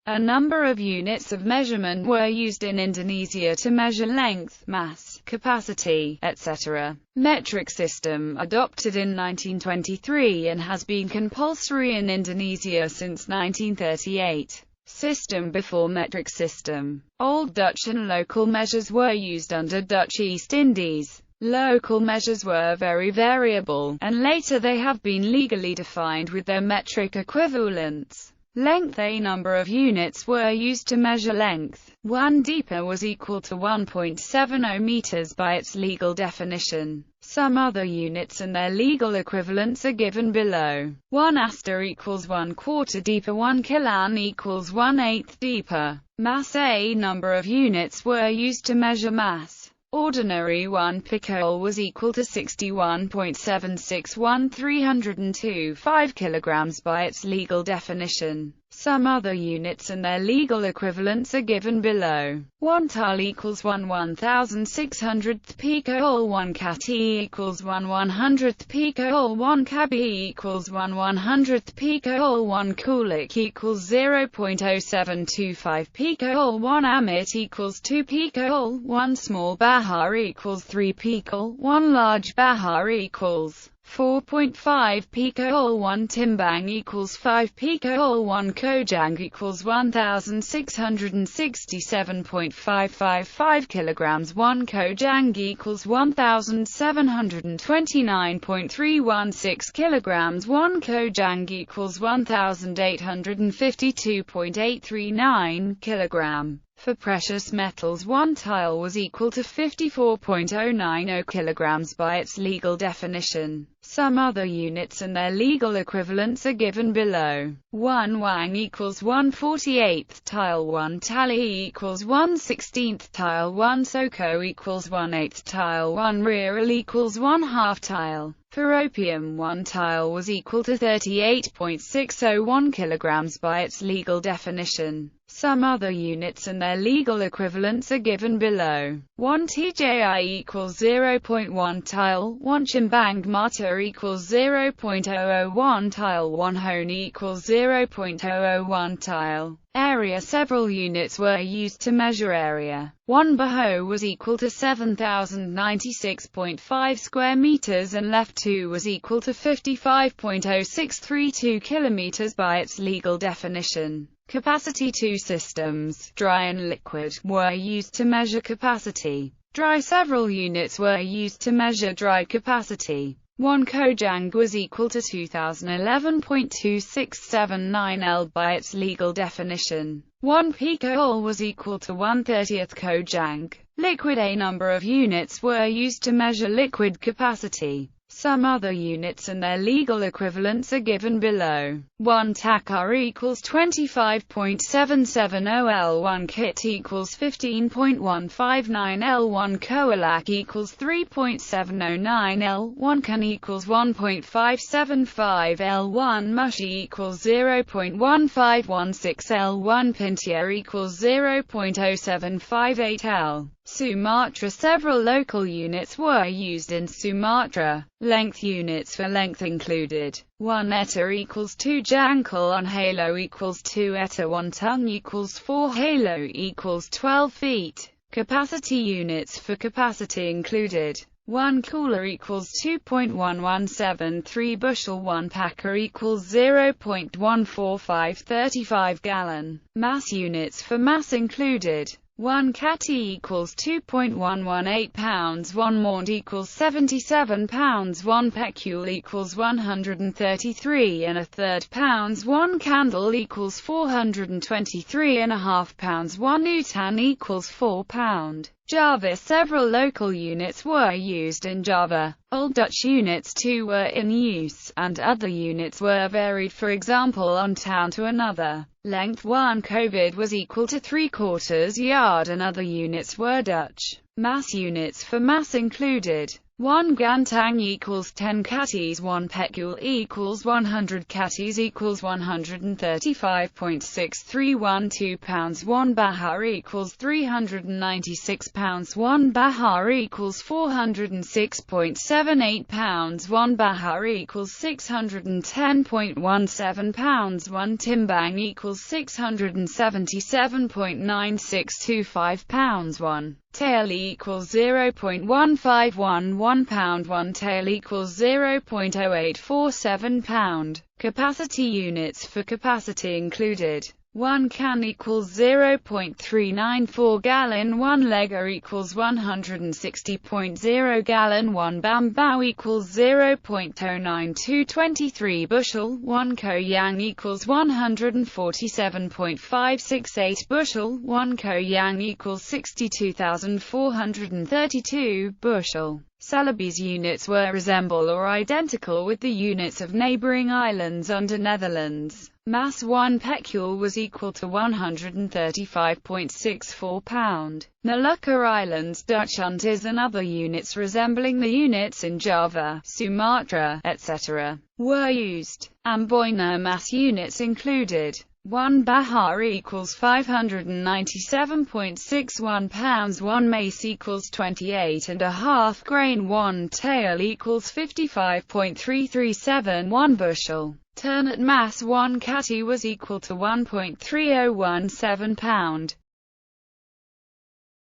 A number of units of measurement were used in Indonesia to measure length, mass, capacity, etc. Metric system adopted in 1923 and has been compulsory in Indonesia since 1938. System before metric system. Old Dutch and local measures were used under Dutch East Indies. Local measures were very variable, and later they have been legally defined with their metric equivalents. Length. A number of units were used to measure length. 1 deeper was equal to 1.70 meters by its legal definition. Some other units and their legal equivalents are given below. 1 aster equals 1/4 deeper. 1 kilan equals 1/8 deeper. Mass. A number of units were used to measure mass. Ordinary 1 picole was equal to 61.761,325 kilograms by its legal definition. Some other units and their legal equivalents are given below. 1 tile equals 1/1600th picole. 1 kati equals 1/100th picole. 1 kabi equals 1/100th picole. 1 kulik equals 0.0725 picole. 1 amit equals 2 picole. 1 small bahar equals 3 picole. 1 large bahar equals 4.5 picole. 1 timbang equals 5 picole. 1 kojang equals 1,667.555 kilograms. 1 kojang equals 1,729.316 kilograms. 1 kojang equals 1,852.839 kilogram. For precious metals, 1 tile was equal to 54.090 kilograms by its legal definition. Some other units and their legal equivalents are given below. 1 wang equals 1/48th tile. 1 tali equals 1/16th tile. 1 soko equals 1/8th tile. 1 real equals 1/2 tile. For opium, 1 tile was equal to 38.601 kilograms by its legal definition. Some other units and their legal equivalents are given below. 1 tji equals 0.1 tile. 1 chimbang mata equals 0.001 tile. 1 honi equals 0.001 tile. Area. Several units were used to measure area. 1 baho was equal to 7,096.5 square meters and left 2 was equal to 55.0632 kilometers by its legal definition. Capacity. 2 systems, dry and liquid, were used to measure capacity. Dry. Several units were used to measure dry capacity. 1 kojang was equal to 2011.2679 L by its legal definition. 1 picole was equal to 1/30th kojang. Liquid. A number of units were used to measure liquid capacity. Some other units and their legal equivalents are given below. 1 takar equals 25.770 L. 1 kit equals 15.159 L. 1 koalak equals 3.709 L. 1 kun equals 1.575 L. 1 mushi equals 0.1516 L. 1 pintia equals 0.0758 L. Sumatra. Several local units were used in Sumatra. Length units for length included 1 eta equals 2 jankal. 1 halo equals 2 eta. 1 tongue equals 4 halo equals 12 feet. Capacity units for capacity included 1 cooler equals 2.1173 bushel. 1 packer equals 0.14535 gallon. Mass units for mass included 1 kati equals 2.118 pounds. 1 maund equals 77 pounds. 1 pecule equals 133 1/3 pounds. 1 candle equals 423.5 pounds. 1 utan equals 4 pound. Java. Several local units were used in Java. Old Dutch units too were in use, and other units were varied, for example on town to another. Length 1 covid was equal to 3/4 yard and other units were Dutch. Mass units for mass included 1 gantang equals 10 catties, 1 pekul equals 100 catties equals 135.6312 pounds, 1 bahar equals 396 pounds, 1 bahar equals 406.78 pounds, 1 bahar equals 610.17 pounds, 1 timbang equals 677.9625 pounds, 1 tael equals 0.1511 pound, 1 tael equals 0.0847 pound. Capacity units for capacity included: 1 can equals 0.394 gallon, 1 legger equals 160.0 gallon, 1 bambao equals 0.09223 bushel, 1 koyang equals 147.568 bushel, 1 koyang equals 62,432 bushel. Celebes units were resemble or identical with the units of neighboring islands under Netherlands. Mass 1 pekul was equal to 135.64 pound. Molucca Islands, Dutch Unties and other units resembling the units in Java, Sumatra, etc. were used. Amboina mass units included: 1 bahar equals 597.61 pounds, 1 mace equals 28.5 grain, 1 tael equals 55.337, 1 bushel. Ternate mass 1 catty was equal to 1.3017 pound.